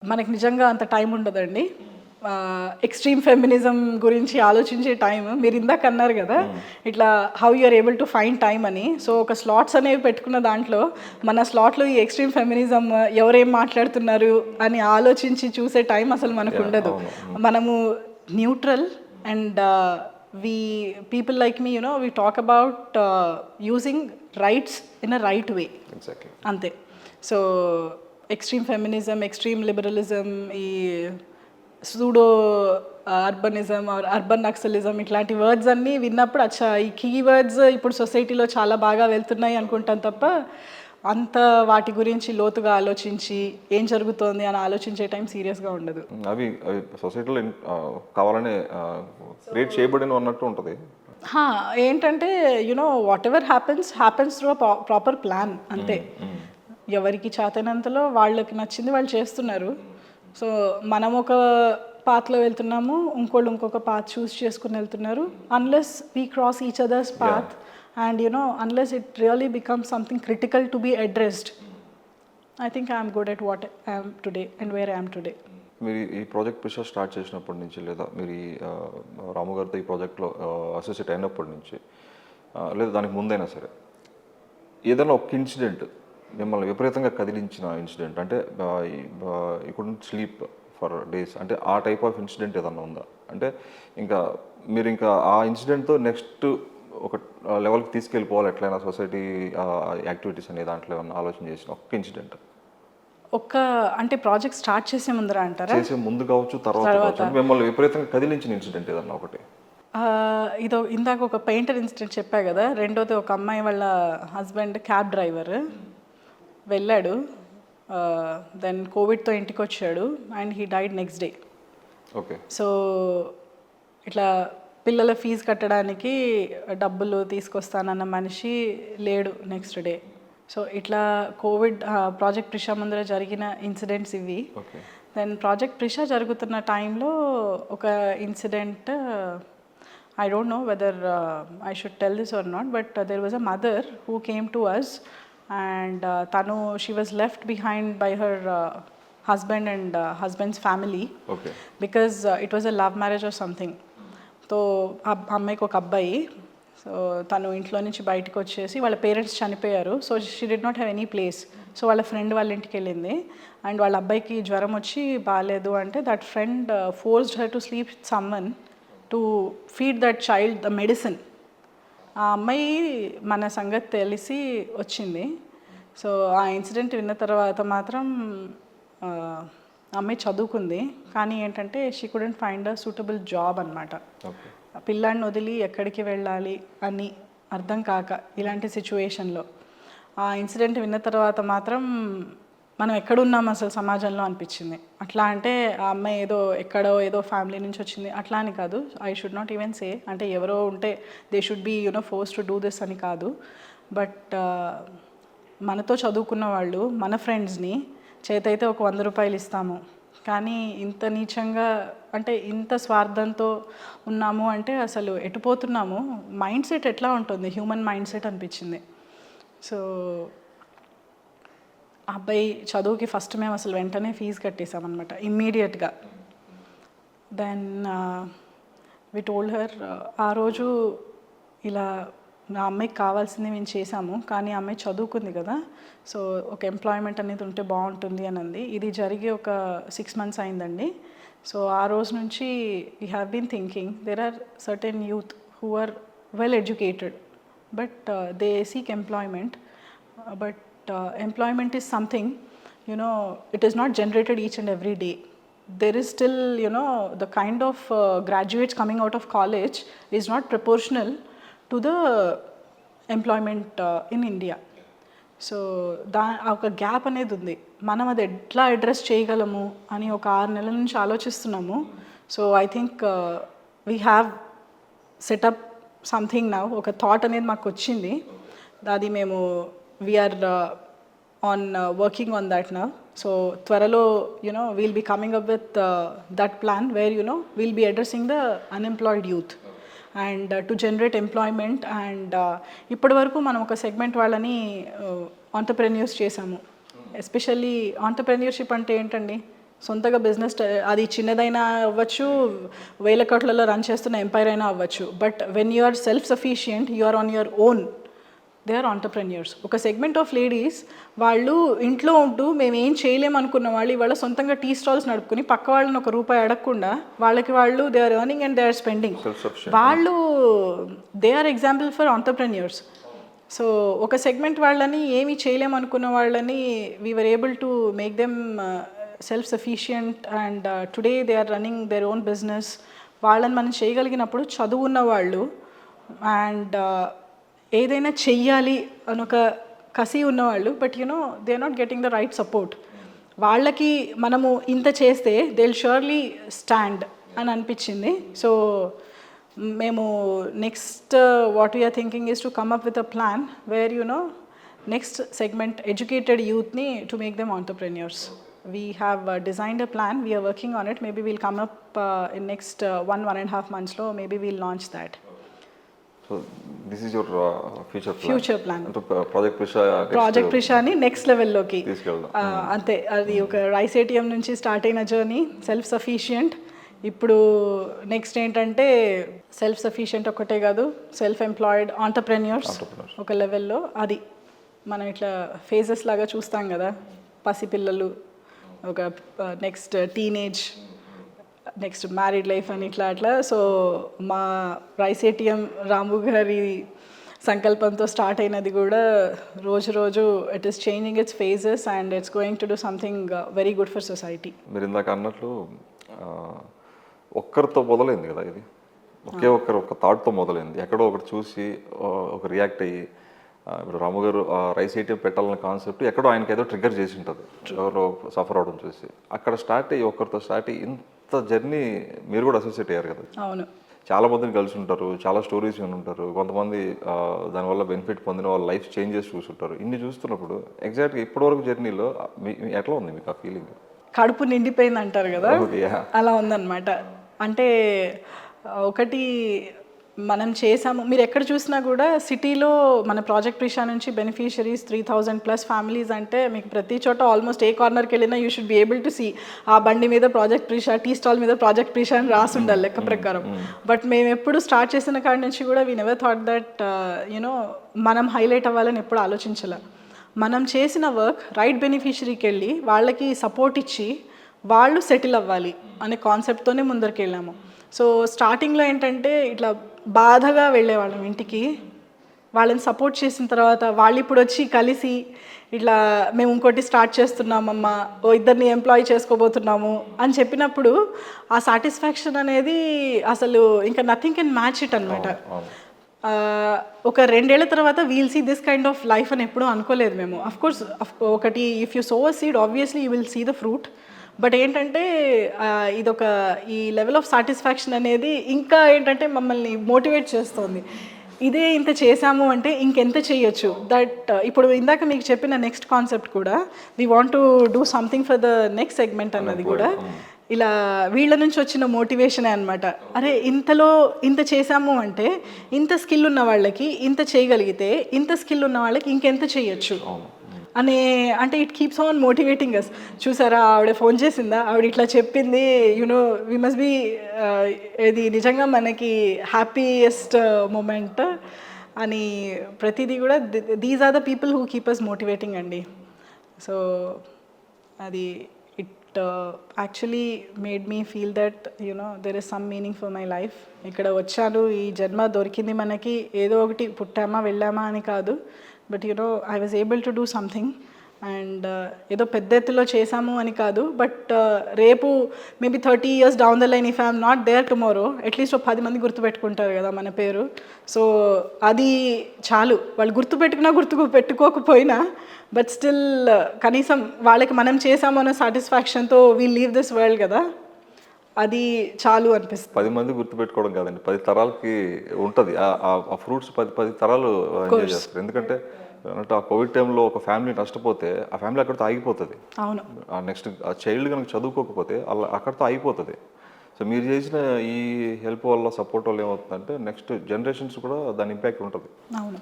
మనకి నిజంగా అంత టైం ఉండదండి. ఎక్స్‌ట్రీమ్ ఫెమినిజం గురించి ఆలోచించే టైం మీరు ఇందాక అన్నారు కదా, ఇట్లా how you are able to find time అని. సో ఒక స్లాట్స్ అనేవి పెట్టుకున్న దాంట్లో మన స్లాట్లో ఈ ఎక్స్‌ట్రీమ్ ఫెమినిజం ఎవరేం మాట్లాడుతున్నారు అని ఆలోచించి చూసే టైం అసలు మనకు ఉండదు. మనము neutral and we people like me, you know, we talk about using rights in a right way. Exactly. అంతే. So extreme feminism, extreme liberalism, ఈ pseudo urbanism are urban naxalism ఇట్లాంటి వర్డ్స్ అన్నీ విన్నప్పుడు అచ్చా ఈ కీవర్డ్స్ ఇప్పుడు సొసైటీలో చాలా బాగా వెళ్తున్నాయి అనుకుంటాం తప్ప అంత వాటి గురించి లోతుగా ఆలోచించి ఏం జరుగుతోంది అని ఆలోచించే టైం సీరియస్గా ఉండదు. అవి సొసైటీలో కావాలనే క్రియేట్ చేయబడిన అన్నట్టు ఉంటుంది. ఏంటంటే you know what ever happens through proper plan అంతే. ఎవరికి చేతనంతలో వాళ్ళకి నచ్చింది వాళ్ళు చేస్తున్నారు. సో మనం ఒక పాత్లో వెళ్తున్నాము, ఇంకోళ్ళు ఇంకొక పాత్ చూస్ చేసుకుని వెళ్తున్నారు. Unless we cross each others path and you know unless it really becomes something critical to be addressed, I think I'm good at what I'm today and where I'm today. మీరు ఈ project pressure start చేసినప్పటి నుంచి, లేదా మీరు ఈ రాము గారితో ఈ ప్రాజెక్ట్లో అసోసియేట్ అయినప్పటి నుంచి, లేదా దానికి ముందైనా సరే, ఏదైనా ఒక ఇన్సిడెంట్ మిమ్మల్ని విపరీతంగా కదిలించిన ఇన్సిడెంట్, అంటే you couldn't sleep for days, అంటే ఆ టైప్ ఆఫ్ ఇన్సిడెంట్ ఏదన్నా ఉందా? అంటే ఇంకా మీరు ఇంకా ఆ ఇన్సిడెంట్తో నెక్స్ట్ ఒక లెవెల్కి తీసుకెళ్ళిపోవాలి ఎట్లయినా సొసైటీ యాక్టివిటీస్ అనే దాంట్లో ఏమన్నా ఆలోచన చేసిన ఒక్క ఇన్సిడెంట్? అంటే ప్రాజెక్ట్ స్టార్ట్ చేసే ముందర అంటారా? చేసే ముందు కావచ్చు, తర్వాత కావచ్చు, మిమ్మల్ని విపరీతంగా కదిలించిన ఇన్సిడెంట్ ఏదన్నా ఒకటి. ఇదో ఇందాక ఒక పెయింటర్ ఇన్సిడెంట్ చెప్పా కదా. రెండోది ఒక అమ్మాయి వాళ్ళ హస్బెండ్ క్యాబ్ డ్రైవర్ వెళ్ళాడు, దెన్ కోవిడ్తో ఇంటికి వచ్చాడు and he died next day. Okay. So ఇట్లా పిల్లల ఫీజు కట్టడానికి డబ్బులు తీసుకొస్తానన్న మనిషి లేడు నెక్స్ట్ డే. సో ఇట్లా కోవిడ్ ప్రాజెక్ట్ ప్రిషా ముందర జరిగిన ఇన్సిడెంట్స్ ఇవి. దెన్ ప్రాజెక్ట్ ప్రిషా జరుగుతున్న టైంలో ఒక incident, I don't know whether I should tell this or not, but there was a mother who came to us and she was left behind by her husband and husband's family. Okay. Because it was a love marriage or something. So అమ్మాయికి ఒక అబ్బాయి, so తను ఇంట్లో నుంచి బయటకు వచ్చేసి వాళ్ళ parents చనిపోయారు. So she did not have any place. So వాళ్ళ ఫ్రెండ్ వాళ్ళ ఇంటికి వెళ్ళింది అండ్ వాళ్ళ అబ్బాయికి జ్వరం వచ్చి బాగాలేదు అంటే that friend forced her to sleep with someone to feed that child the medicine. ఆ అమ్మాయి మన సంగతి తెలిసి వచ్చింది. సో ఆ ఇన్సిడెంట్ విన్న తర్వాత మాత్రం అమ్మాయి చదువుకుంది, కానీ ఏంటంటే she couldn't find a suitable job అనమాట. పిల్లాడిని వదిలి ఎక్కడికి వెళ్ళాలి అని అర్థం కాక ఇలాంటి సిచ్యువేషన్లో ఆ ఇన్సిడెంట్ విన్న తర్వాత మాత్రం మనం ఎక్కడున్నాం అసలు సమాజంలో అనిపించింది. అట్లా అంటే ఆ అమ్మాయి ఎక్కడో ఏదో ఫ్యామిలీ నుంచి వచ్చింది అట్లా అని కాదు. I should not even say అంటే ఎవరో ఉంటే they should be force to do this అని కాదు. బట్ మనతో చదువుకున్న వాళ్ళు మన ఫ్రెండ్స్ని చేతైతే ఒక 100 రూపాయలు ఇస్తాము, కానీ ఇంత నీచంగా అంటే ఇంత స్వార్థంతో ఉన్నాము అంటే అసలు ఎటుపోతున్నాము, మైండ్ సెట్ ఎట్లా ఉంటుంది, హ్యూమన్ మైండ్ సెట్ అనిపించింది. సో అబ్బాయి చదువుకి ఫస్ట్ మేము అసలు వెంటనే ఫీజు కట్టేసామన్నమాట ఇమ్మీడియట్గా. దెన్ వి టోల్డ్ హర్, ఆ రోజు ఇలా నా అమ్మాయికి కావాల్సింది మేము చేసాము, కానీ అమ్మాయి చదువుకుంది కదా, సో ఒక ఎంప్లాయ్మెంట్ అనేది ఉంటే బాగుంటుంది అని అంది. ఇది జరిగి ఒక 6 months అయిందండి. సో ఆ రోజు నుంచి we have been thinking there are certain youth who are well educated but they seek employment, but employment is something, it is not generated each and every day. There is still, the kind of graduates coming out of college is not proportional to the employment in India. So ఒక gap అనేది ఉంది. మనం అది ఎట్లా address చేయగలము అని ఒక 6 నెలల నుంచి ఆలోచిస్తున్నాము. So I think we have set up something now. ఒక థాట్ అనేది మాకు వచ్చింది, అది మేము we are working on that now. So twaralo we'll be coming up with that plan where we'll be addressing the unemployed youth and to generate employment. And ఇప్పటి వరకు మనం ఒక సెగ్మెంట్ వాళ్ళని ఆంటర్ప్రెన్యూర్స్ చేసాము. ఎస్పెషల్లీ ఆంటర్ప్రెన్యూర్షిప్ అంటే ఏంటండి, సొంతగా business అది చిన్నదైనా అవ్వచ్చు, వేల కోట్లలో రన్ చేస్తున్న ఎంపైర్ అయినా అవ్వచ్చు. But when you are self sufficient, you are on your own, they are entrepreneurs. ఒక సెగ్మెంట్ ఆఫ్ లేడీస్ వాళ్ళు ఇంట్లో ఉంటూ మేము ఏం చేయలేము అనుకున్న వాళ్ళు ఇవాళ సొంతంగా టీ స్టాల్స్ నడుపుకుని పక్క వాళ్ళని ఒక రూపాయి అడగకుండా వాళ్ళకి వాళ్ళు they are earning and they are spending. వాళ్ళు they are example for entrepreneurs. So ఒక సెగ్మెంట్ వాళ్ళని ఏమి చేయలేము అనుకున్న వాళ్ళని we were able to make them self sufficient and today they are running their own business. వాళ్ళని మనం చేయగలిగినప్పుడు చదువున్న వాళ్ళు అండ్ ఏదైనా చెయ్యాలి అని ఒక కసి ఉన్నవాళ్ళు, but you know they are not getting the right support. వాళ్ళకి మనము ఇంత చేస్తే దే విల్ ష్యూర్లీ స్టాండ్ అని అనిపించింది. సో మేము next what we are thinking is to come up with a plan where you know next segment educated యూత్ని to make them entrepreneurs. We have designed a plan, we are working on it. Maybe we'll come up in next 1.5 months lo, maybe we'll launch that. So this is your future plan. Project ప్రిషాని next లెవెల్లోకి తీసుకెళ్దాం. అంతే. అది ఒక rice ATM నుంచి start అయిన journey, self sufficient. ఇప్పుడు next ఏంటంటే సెల్ఫ్ సఫిషియంట్ ఒకటే కాదు, సెల్ఫ్ ఎంప్లాయిడ్ ఆంటర్ప్రెన్యూర్స్ ఒక లెవెల్లో. అది మనం ఇట్లా ఫేజెస్ లాగా చూస్తాం కదా, పసిపిల్లలు, ఒక next teenage, next married life అని ఇట్లా అట్లా. సో మా రైస్ ఏటీఎం రాము గారి సంకల్పంతో స్టార్ట్ అయినది కూడా రోజు రోజు it is changing it's phases and it's going to do something very good for society. మీరు ఇందాక అన్నట్లు ఒక్కరితో మొదలైంది కదా ఇది, ఒక థాట్తో మొదలైంది. ఎక్కడో ఒకటి చూసి ఒక రియాక్ట్ అయ్యి ఇప్పుడు రాము గారు రైస్ ఏటీఎం పెట్టాలన్న కాన్సెప్ట్ ఎక్కడో ఆయనకి ఏదో ట్రిగ్గర్ చేసి ఉంటుంది, ఎవరో సఫర్ అవడం చూసి. అక్కడ స్టార్ట్ అయ్యి ఒక్కరితో స్టార్ట్ అయ్యి ఇంత జర్నీ మీరు కూడా అసోసియేట్ అయ్యారు కదా. అవును, చాలా మందిని కలిసి ఉంటారు, చాలా స్టోరీస్ విని ఉంటారు, కొంతమంది దానివల్ల బెనిఫిట్ పొందిన వాళ్ళ లైఫ్ చేంజెస్ చూసుంటారు. ఇన్ని చూస్తున్నప్పుడు ఎగ్జాక్ట్గా ఇప్పటివరకు జర్నీలో ఎట్లా ఉంది మీకు ఆ ఫీలింగ్? కడుపు నిండిపోయింది అంటారు కదా, అలా ఉందన్నమాట. అంటే ఒకటి మనం చేసాము, మీరు ఎక్కడ చూసినా కూడా సిటీలో మన ప్రాజెక్ట్ ప్రిషా నుంచి బెనిఫిషరీస్ 3,000+ ఫ్యామిలీస్ అంటే మీకు ప్రతి చోట ఆల్మోస్ట్ ఏ కార్నర్కి వెళ్ళినా you should be able to see ఆ బండి మీద ప్రాజెక్ట్ ప్రిషా, టీ స్టాల్ మీద ప్రాజెక్ట్ ప్రిషా అని రాసి ఉండాలి లెక్క ప్రకారం. బట్ మేము ఎప్పుడు స్టార్ట్ చేసిన కాడి నుంచి కూడా we never thought that you know మనం హైలైట్ అవ్వాలని ఎప్పుడు ఆలోచించాల. మనం చేసిన వర్క్ రైట్ బెనిఫిషరీకి వెళ్ళి వాళ్ళకి సపోర్ట్ ఇచ్చి వాళ్ళు సెటిల్ అవ్వాలి అనే కాన్సెప్ట్తోనే ముందరికి వెళ్ళాము. సో స్టార్టింగ్లో ఏంటంటే ఇట్లా బాధగా వెళ్ళేవాళ్ళం ఇంటికి, వాళ్ళని సపోర్ట్ చేసిన తర్వాత వాళ్ళు ఇప్పుడు వచ్చి కలిసి ఇట్లా మేము ఇంకోటి స్టార్ట్ చేస్తున్నామమ్మా, ఇద్దరిని ఎంప్లాయ్ చేసుకోబోతున్నాము అని చెప్పినప్పుడు ఆ సాటిస్ఫాక్షన్ అనేది అసలు ఇంకా నథింగ్ కెన్ మ్యాచ్ ఇట్ అనమాట. ఒక 2 ఏళ్ల తర్వాత we'll see this kind of life అని ఎప్పుడూ అనుకోలేదు మేము. అఫ్కోర్స్ ఒకటి if you sow a seed obviously you will see the fruit. But ఏంటంటే ఇదొక ఈ లెవెల్ ఆఫ్ సాటిస్ఫాక్షన్ అనేది ఇంకా ఏంటంటే మమ్మల్ని మోటివేట్ చేస్తుంది. ఇదే ఇంత చేసాము అంటే ఇంకెంత చేయొచ్చు. దట్ ఇప్పుడు ఇందాక మీకు చెప్పిన నెక్స్ట్ కాన్సెప్ట్ కూడా we want to do something for the next segment అన్నది కూడా ఇలా వీళ్ళ నుంచి వచ్చిన మోటివేషనే అనమాట. అరే ఇంతలో ఇంత చేసాము అంటే ఇంత స్కిల్ ఉన్న వాళ్ళకి ఇంత చేయగలిగితే ఇంత స్కిల్ ఉన్న వాళ్ళకి ఇంకెంత చేయొచ్చు అనే, అంటే ఇట్ కీప్స్ ఆన్ మోటివేటింగ్ అస్. చూసారా ఆవిడ ఫోన్ చేసిందా, ఆవిడ ఇట్లా చెప్పింది, యూనో వీ మస్ట్ బీ, ఇది నిజంగా మనకి హ్యాపీయెస్ట్ మూమెంట్ అని ప్రతిదీ కూడా these are the people who keep us motivating అండి. సో అది it actually made me feel that you know there is some meaning for my life. ఇక్కడ వచ్చాను, ఈ జన్మ దొరికింది మనకి, ఏదో ఒకటి పుట్టామా వెళ్ళామా అని కాదు, but you know I was able to do something. And ఏదో పెద్ద ఎత్తులో చేసాము అని కాదు, బట్ రేపు maybe 30 years down the line if I'm not there tomorrow at least 10 మంది గుర్తుపెట్టుకుంటారు కదా మన పేరు. సో అది చాలు, వాళ్ళు గుర్తుపెట్టుకోకపోయినా బట్ స్టిల్ కనీసం వాళ్ళకి మనం చేసాము అన్న సాటిస్ఫాక్షన్తో వీ లీవ్ దిస్ వరల్డ్ కదా, అది చాలు అనిపిస్తుంది. 10 మంది గుర్తుపెట్టుకోవడం కాదండి, 10 తరాలకి ఉంటుంది ఆ ఫ్రూట్స్. 10 తరాలు ఎంజాయ్ చేస్తారు. ఎందుకంటే అంటే ఆ కోవిడ్ టైంలో ఒక ఫ్యామిలీ నష్టపోతే ఆ ఫ్యామిలీ అక్కడితో ఆగిపోతుంది. అవును, ఆ నెక్స్ట్ ఆ చైల్డ్ కనుక చదువుకోకపోతే అలా అక్కడితో ఆగిపోతుంది. సో మీరు చేసిన ఈ హెల్ప్ వల్ల, సపోర్ట్ వల్ల ఏమవుతుందంటే నెక్స్ట్ జనరేషన్స్ కూడా దాని ఇంపాక్ట్ ఉంటుంది. అవును.